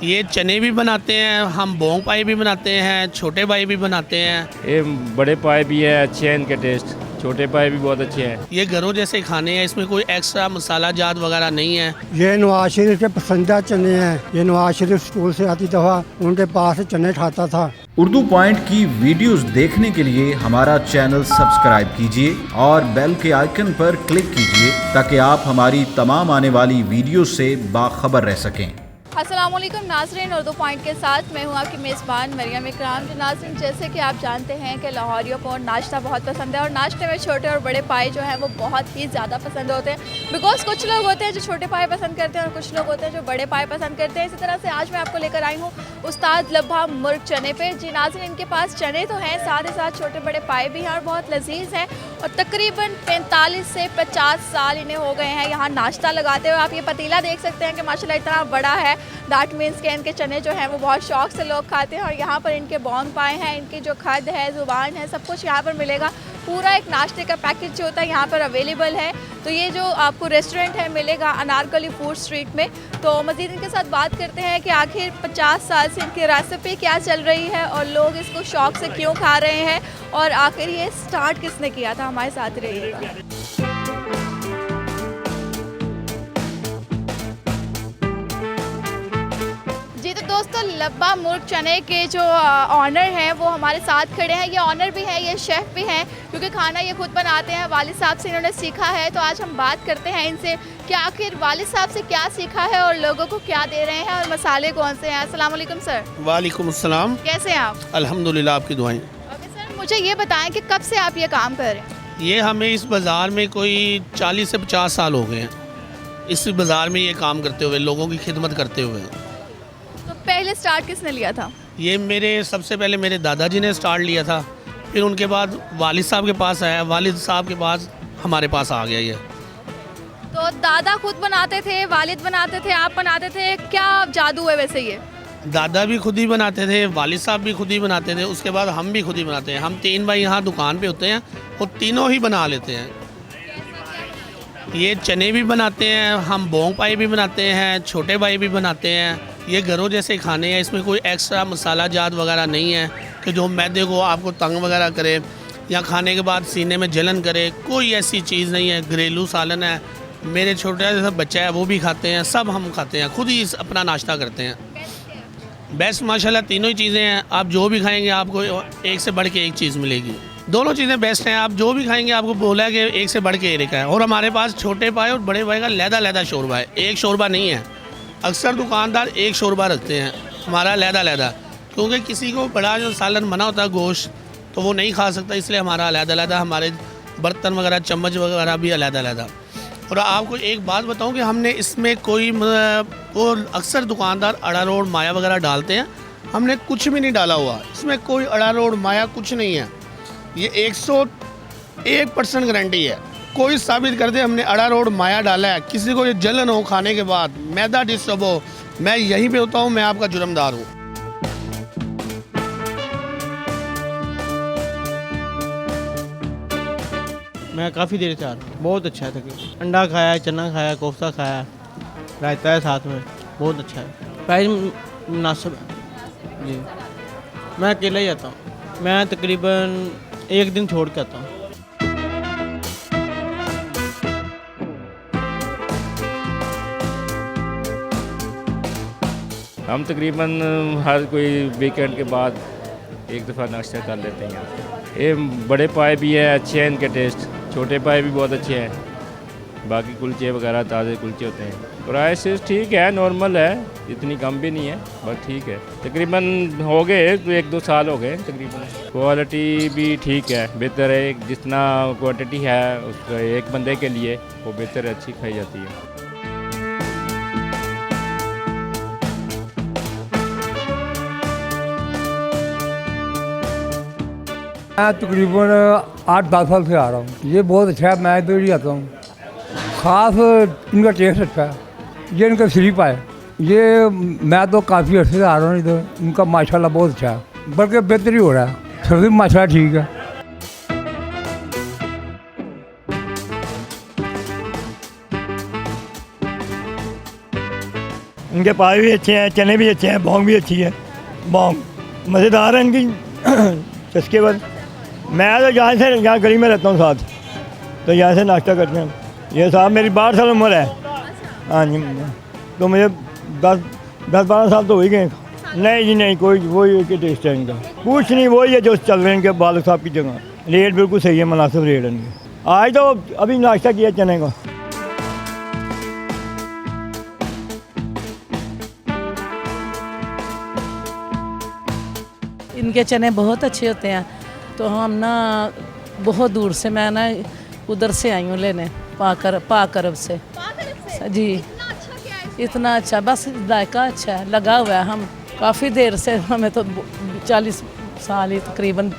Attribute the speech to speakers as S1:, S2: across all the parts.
S1: ये चने भी बनाते हैं, हम बोंग पाई भी बनाते हैं, छोटे पाई भी बनाते हैं।
S2: ये बड़े पाए भी हैं, अच्छे हैं इनके टेस्ट। छोटे पाए भी बहुत अच्छे हैं।
S1: ये घरों जैसे खाने हैं, इसमें कोई एक्स्ट्रा मसाला जात वगैरह नहीं है।
S3: ये नवाज शरीफ के पसंदीदा चने हैं। ये नवाज शरीफ स्कूल से आती दफ़ा उनके पास से चने खाता था।
S4: उर्दू पॉइंट की वीडियोस देखने के लिए हमारा चैनल सब्सक्राइब कीजिए और बेल के आइकन पर क्लिक कीजिए ताकि आप हमारी तमाम आने वाली वीडियो से बाखबर रह सकें।
S5: अस्सलामुअलैकुम नाज़रीन, उर्दू पॉइंट के साथ मैं हूँ आपकी मेज़बान मरियम इकराम। जो नाज़रीन, जैसे कि आप जानते हैं कि लाहौरियों को नाश्ता बहुत पसंद है और नाश्ते में छोटे और बड़े पाए जो हैं वो बहुत ही ज़्यादा पसंद होते हैं। बिकॉज कुछ लोग होते हैं जो छोटे पाए पसंद करते हैं और कुछ लोग होते हैं जो बड़े पाए पसंद करते हैं। इसी तरह से आज मैं आपको लेकर आई हूँ उस्ताद लब्बा मुर्ग चने पे। जी नाज़रीन, इनके पास चने तो हैं, साथ ही साथ छोटे बड़े पाए भी हैं और बहुत लजीज़ हैं और तकरीबन 45 से 50 साल इन्हें हो गए हैं यहाँ नाश्ता लगाते हुए। आप ये पतीला देख सकते हैं कि माशाल्लाह इतना बड़ा है। दैट मीन्स के इनके चने जो हैं वो बहुत शौक से लोग खाते हैं और यहाँ पर इनके बोंग पाए हैं, इनकी जो खद है, ज़ुबान है, सब कुछ यहाँ पर मिलेगा। पूरा एक नाश्ते का पैकेज जो होता है यहाँ पर अवेलेबल है। तो ये जो आपको रेस्टोरेंट है मिलेगा अनारकली फूड स्ट्रीट में। तो मज़ीद इनके साथ बात करते हैं कि आखिर 50 साल से इनकी रेसिपी क्या चल रही है और लोग इसको शौक से क्यों खा रहे हैं और आखिर ये स्टार्ट किसने किया था। हमारे साथ रहिएगा। जी तो दोस्तों, लब्बा मुर्ग चने के जो ऑनर हैं वो हमारे साथ खड़े हैं। ये ऑनर भी हैं, ये शेफ़ भी हैं, क्योंकि खाना ये खुद बनाते हैं। वालिद साहब से इन्होंने सीखा है। तो आज हम बात करते हैं इनसे कि आखिर वालिद साहब से क्या सीखा है और लोगों को क्या दे रहे हैं और मसाले कौन से हैं। अस्सलाम वालेकुम सर।
S1: वालेकुम अस्सलाम।
S5: कैसे हैं आप?
S1: अल्हम्दुलिल्लाह, आपकी दुआएं।
S5: ओके सर, मुझे ये बताएं कि कब से आप ये काम कर रहे हैं?
S1: ये हमें इस बाज़ार में कोई 40 से 50 साल हो गए हैं इस बाज़ार में ये काम करते हुए, लोगों की खिदमत करते हुए।
S5: तो पहले स्टार्ट किसने लिया था?
S1: ये सबसे पहले मेरे दादाजी ने स्टार्ट लिया था, फिर उनके बाद वालिद साहब के पास आया, वालिद साहब के पास हमारे पास आ गया ये।
S5: तो दादा खुद बनाते थे, वालिद बनाते थे, आप बनाते थे, क्या जादू है वैसे ये?
S1: दादा भी खुद ही बनाते थे, वालिद साहब भी खुद ही बनाते थे, उसके बाद हम भी खुद ही बनाते हैं। हम 3 भाई यहाँ दुकान पे होते हैं और तीनों ही बना लेते हैं। ये चने भी बनाते हैं, हम बोंग पाई भी बनाते हैं, छोटे पाई भी बनाते हैं। ये घरों जैसे खाने हैं, इसमें कोई एक्स्ट्रा मसाला जात वगैरह नहीं है कि जो मैदे को आपको तंग वगैरह करे या खाने के बाद सीने में जलन करे। कोई ऐसी चीज़ नहीं है। घरेलू सालन है। मेरे छोटा जैसा बच्चा है वो भी खाते हैं, सब हम खाते हैं, खुद ही अपना नाश्ता करते हैं। बेस्ट माशाल्लाह तीनों ही चीज़ें हैं। आप जो भी खाएंगे आपको एक से बढ़ के एक चीज़ मिलेगी। दोनों चीज़ें बेस्ट हैं। आप जो भी खाएंगे आपको बोला है कि एक से बढ़ के एक है। और हमारे पास छोटे पाए और बड़े पाए का लहदा शोरबा है। एक शोरबा नहीं है। अक्सर दुकानदार एक शोरबा रखते हैं, हमारा लहदा, क्योंकि किसी को बड़ा जो सालन बना होता है गोश्त तो वो नहीं खा सकता, इसलिए हमारा लहदा। हमारे बर्तन वगैरह, चम्मच वगैरह भी लहदा। और आपको एक बात बताऊं कि हमने इसमें कोई और अक्सर दुकानदार अरारोट माया वगैरह डालते हैं, हमने कुछ भी नहीं डाला हुआ। इसमें कोई अरारोट माया कुछ नहीं है। ये 101% गारंटी है। कोई साबित कर दे हमने अरारोट माया डाला है, किसी को ये जलन हो खाने के बाद, मैदा डिस्टर्ब हो, मैं यहीं पे होता हूँ, मैं आपका जुर्मदार हूँ।
S6: मैं काफ़ी देर से आ रहा हूँ। बहुत अच्छा है तकरीबन। अंडा खाया, चना खाया, कोफ्ता खाया, रायता है साथ में, बहुत अच्छा है। प्राइस मुनासिब है जी। मैं अकेला ही आता हूँ। मैं तकरीबन एक दिन छोड़ के आता हूँ।
S2: हम तकरीबन हर कोई वीकेंड के बाद एक दफ़ा नाश्ता कर लेते हैं। ये बड़े पाए भी हैं, अच्छे हैं इनके टेस्ट। छोटे पाए भी बहुत अच्छे हैं। बाकी कुलचे वगैरह ताज़े कुलचे होते हैं। प्राइस ठीक है, नॉर्मल है, इतनी कम भी नहीं है, बस ठीक है। तकरीबन हो गए 1-2 साल हो गए तकरीबन। क्वालिटी भी ठीक है, बेहतर है। जितना क्वांटिटी है उसका एक बंदे के लिए वो बेहतर अच्छी खाई जाती है।
S3: मैं तकरीबन 8-10 साल से आ रहा हूँ। ये बहुत अच्छा है। मैं इधर ही आता हूँ। ख़ास इनका टेस्ट अच्छा है। ये इनका स्लीप है। ये मैं तो काफ़ी अर्से से आ रहा हूँ इधर। इनका माशाल्लाह बहुत अच्छा है, बल्कि बेहतर ही हो रहा है। सर्विस माशाल्लाह ठीक है।
S7: इनके पाए भी अच्छे हैं, चने भी अच्छे हैं, बोंग भी अच्छी है। बोंग मज़ेदार है इनकी चस्के पर। मैं तो यहाँ गली में रहता हूँ साथ, तो यहाँ से नाश्ता करते हैं। ये साहब मेरी 62 साल उम्र है। हाँ जी, तो मुझे 10-12 साल तो हो ही गए। नहीं जी नहीं, कोई वही एक टेस्ट है इनका, कुछ नहीं, वही है जो चल रहे हैं इनके बालक साहब की जगह। रेट बिल्कुल सही है, मुनासिब रेट है इनके। आज तो अभी नाश्ता किया चने का।
S8: इनके चने बहुत अच्छे होते हैं। तो हम ना बहुत दूर से, मैं ना उधर से आई हूँ लेने, पाक अरब से जी। इतना अच्छा, बस जायका अच्छा है, लगा हुआ है। हम काफ़ी देर से, हमें तो 40 साल ही तकरीबन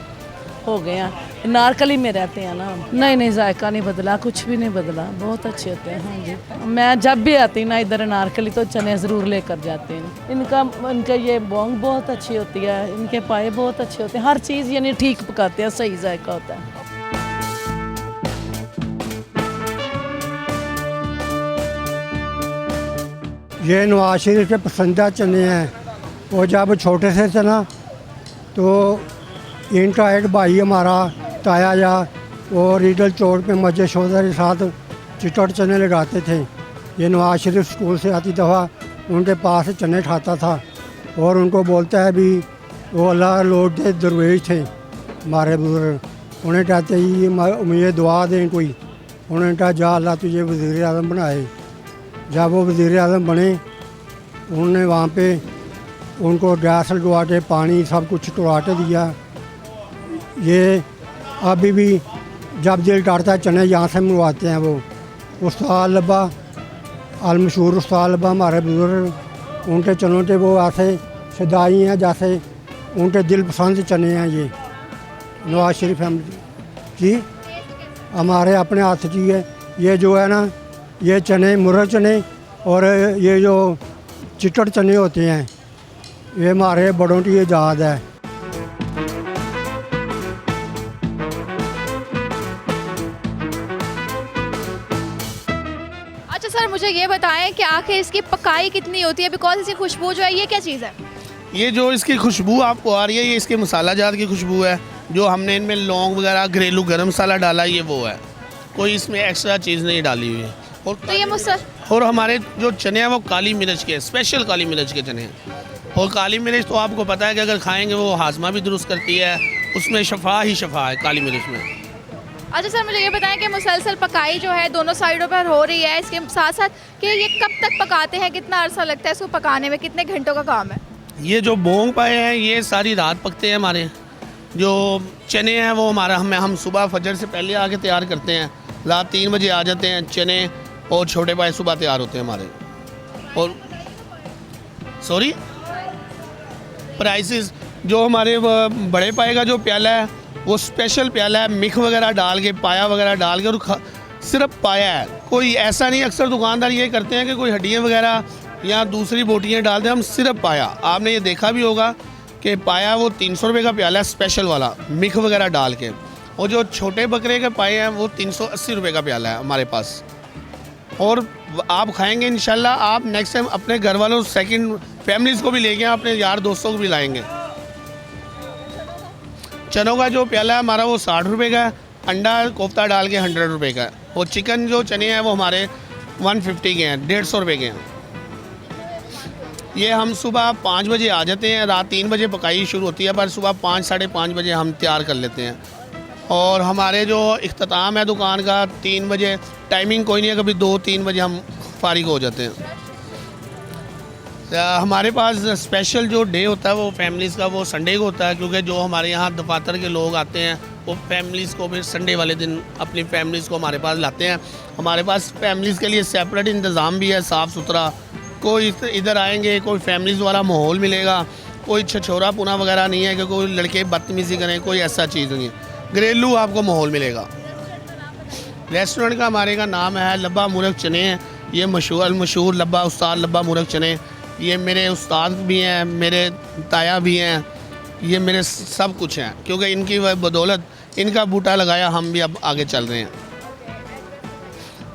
S8: हो गए हैं। नारकली में रहते हैं ना। नहीं जायका नहीं बदला, कुछ भी नहीं बदला, बहुत अच्छे होते हैं। हाँ जी, मैं जब भी आती ना इधर नारकली तो चने ज़रूर लेकर जाती हूँ। इनका ये बोंग बहुत अच्छी होती है, इनके पाए बहुत अच्छे होते हैं, हर चीज़ यानी ठीक पकाते हैं, सही जायका होता है।
S9: ये नवाज शरीफ के पसंदीदा चने हैं। वो जब छोटे से थे ना, तो इनका एक भाई हमारा ताया जा, वो रीडल चौक पे मस्जिद शोधा के साथ चिटट चने लगाते थे। ये नवाज शरीफ स्कूल से आती दफ़ा उनके पास चने खाता था और उनको बोलता है भी वो अल्लाह लोग दे दरवेश थे हमारे बुजुर्ग। उन्हें कहते ही मुझे दुआ दें कोई। उन्होंने कहा जा अल्लाह तुझे वज़ीर आज़म बनाए। जब वो वज़ीर आज़म बने, उन्होंने वहाँ पे उनको गैस लगवा के पानी सब कुछ टुरा के दिया। ये अभी भी जब दिल करता है चने यहाँ से मंगवाते हैं। वो उस्ताद लब्बा, अलमशहूर उस्ताद लब्बा हमारे बुजुर्ग, उनके चनों के वो ऐसे सदाई हैं जैसे उनके दिल पसंद चने हैं। ये नवाज शरीफ फैमिली जी हमारे अपने हाथ की है। ये जो है ना, ये चने मुर्ग चने और ये जो चिटट चने होते हैं, ये हमारे बड़ों की ईजाद है।
S5: अच्छा सर, मुझे ये बताएं कि आखिर इसकी पकाई कितनी होती है, बिकॉज इसकी खुशबू जो है, ये क्या चीज़ है?
S1: ये जो इसकी खुशबू आपको आ रही है, ये इसके मसाला जात की खुशबू है। जो हमने इनमें लौंग वगैरह घरेलू गरम मसाला डाला, ये वो है, कोई इसमें एक्स्ट्रा चीज़ नहीं डाली हुई है।
S5: तो ये
S1: और हमारे जो चने हैं वो काली मिर्च के, स्पेशल काली मिर्च के चने हैं। और काली मिर्च तो आपको पता है कि अगर खाएंगे वो हाजमा भी दुरुस्त करती है, उसमें शफा ही शफा है काली मिर्च में।
S5: अच्छा सर, मुझे ये बताएं कि मुसलसल पकाई जो है दोनों साइडों पर हो रही है, इसके साथ साथ कि ये कब तक पकाते हैं, कितना अरसा लगता है इसको पकाने में, कितने घंटों का काम है?
S1: ये जो बोंग पाए हैं ये सारी रात पकते हैं। हमारे जो चने हैं वो हमारा हम सुबह फजर से पहले आके तैयार करते हैं, रात 3 बजे आ जाते हैं चने, और छोटे पाए सुबह तैयार होते हैं हमारे। और सॉरी प्राइसेस, जो हमारे बड़े पाए का जो प्याला है वो स्पेशल प्याला है, मिख वगैरह डाल के, पाया वगैरह डाल के, और सिर्फ पाया है, कोई ऐसा नहीं। अक्सर दुकानदार ये करते हैं कि कोई हड्डियाँ वगैरह या दूसरी बोटियाँ डालते हैं, हम सिर्फ पाया। आपने ये देखा भी होगा कि पाया वो 300 रुपये का प्याला है स्पेशल वाला, मिख वगैरह डाल के। और जो छोटे बकरे के पाए हैं वो 380 रुपये का प्याला है हमारे पास। और आप खाएंगे इंशाल्लाह, आप नेक्स्ट टाइम अपने घर वालों, सेकंड फैमिलीज़ को भी लेके, अपने यार दोस्तों को भी लाएंगे। चनों का जो प्याला है हमारा वो 60 रुपये का है, अंडा कोफ्ता डाल के 100 रुपये का है। और चिकन जो चने हैं वो हमारे 150 के हैं, 150 रुपये के हैं। ये हम सुबह 5 बजे आ जाते हैं, रात 3 बजे पकाई शुरू होती है, पर सुबह 5 साढ़े 5 बजे हम तैयार कर लेते हैं। और हमारे जो इख्तिताम है दुकान का 3 बजे, टाइमिंग कोई नहीं है, कभी 2-3 बजे हम फारिग हो जाते हैं। हमारे पास स्पेशल जो डे होता है वो फैमिलीज़ का वो संडे को होता है, क्योंकि जो हमारे यहाँ दफातर के लोग आते हैं वो फैमिलीज़ को फिर संडे वाले दिन अपनी फैमिलीज़ को हमारे पास लाते हैं। हमारे पास फैमिलीज़ के लिए सेपरेट इंतज़ाम भी है, साफ़ सुथरा। कोई इधर आएंगे कोई फैमिलीज़ वाला माहौल मिलेगा, कोई छछोरा पुना वगैरह नहीं है कि कोई लड़के बदतमीज़ी करें, कोई ऐसा चीज़ नहीं है, घरेलू आपको माहौल मिलेगा। रेस्टोरेंट का हमारे का नाम है लब्बा मुर्ग चने हैं। ये मशहूर लब्बा, उस्ताद लब्बा मुर्ग चने। ये मेरे उस्ताद भी हैं, मेरे ताया भी हैं, ये मेरे सब कुछ हैं, क्योंकि इनकी बदौलत, इनका बूटा लगाया हम भी अब आगे चल रहे हैं।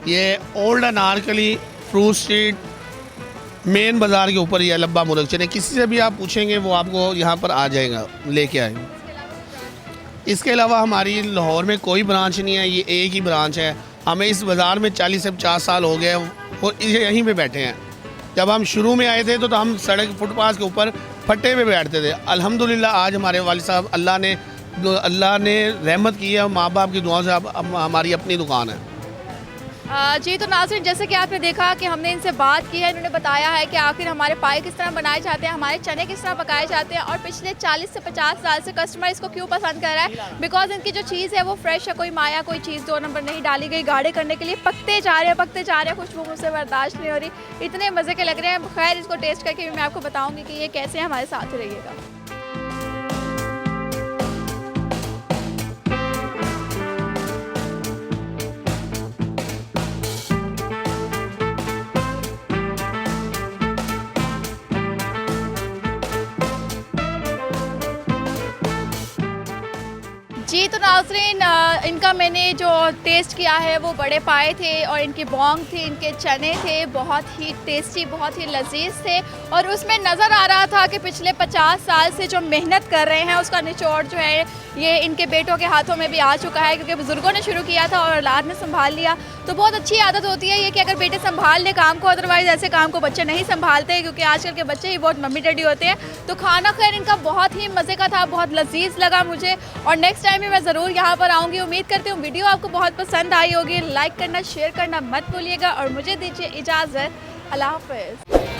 S1: ये old Anarkali fruit street main बाज़ार के ऊपर ये लब्बा मुर्ग चने, किसी से भी आप पूछेंगे वो आपको यहाँ पर आ जाएगा, लेके आएंगे। इसके अलावा हमारी लाहौर में कोई ब्रांच नहीं है, ये एक ही ब्रांच है। हमें इस बाज़ार में 40 से 50 साल हो गए और यहीं पे बैठे हैं। जब हम शुरू में आए थे तो हम सड़क फुटपाथ के ऊपर फट्टे पे बैठते थे। अल्हम्दुलिल्लाह आज हमारे वालिद साहब अल्लाह ने रहमत की है, माँ बाप की दुआओं से अब हमारी अपनी दुकान है।
S5: जी तो नाज़रीन, जैसे कि आपने देखा कि हमने इनसे बात की है, इन्होंने बताया है कि आखिर हमारे पाए किस तरह बनाए जाते हैं, हमारे चने किस तरह पकाए जाते हैं और पिछले 40 से 50 साल से कस्टमर इसको क्यों पसंद कर रहा है। बिकॉज इनकी जो चीज़ है वो फ्रेश है, कोई माया कोई चीज़ 2 नंबर नहीं डाली गई। गाढ़े करने के लिए पकते जा रहे हैं, खुशबू मुझसे बर्दाश्त नहीं हो रही, इतने मज़े के लग रहे हैं। खैर इसको टेस्ट करके भी मैं आपको बताऊँगी कि ये कैसे हमारे साथ रहिएगा। जी तो नाज़रीन, इनका मैंने जो टेस्ट किया है वो बड़े पाए थे और इनकी बोंग थी, इनके चने थे, बहुत ही टेस्टी, बहुत ही लजीज थे। और उसमें नज़र आ रहा था कि पिछले 50 साल से जो मेहनत कर रहे हैं उसका निचोड़ जो है ये इनके बेटों के हाथों में भी आ चुका है, क्योंकि बुज़ुर्गों ने शुरू किया था और औलाद ने संभाल लिया। तो बहुत अच्छी आदत होती है ये कि अगर बेटे संभाल ले काम को, अदरवाइज़ ऐसे काम को बच्चे नहीं संभालते, क्योंकि आजकल के बच्चे ही बहुत मम्मी डैडी होते हैं। तो खाना खैर इनका बहुत ही मज़े का था, बहुत लजीज लगा मुझे और नेक्स्ट टाइम भी मैं ज़रूर यहाँ पर आऊँगी। उम्मीद करती हूँ वीडियो आपको बहुत पसंद आई होगी। लाइक करना, शेयर करना मत भूलिएगा और मुझे दीजिए इजाज़त। अल्लाह हाफ़िज़।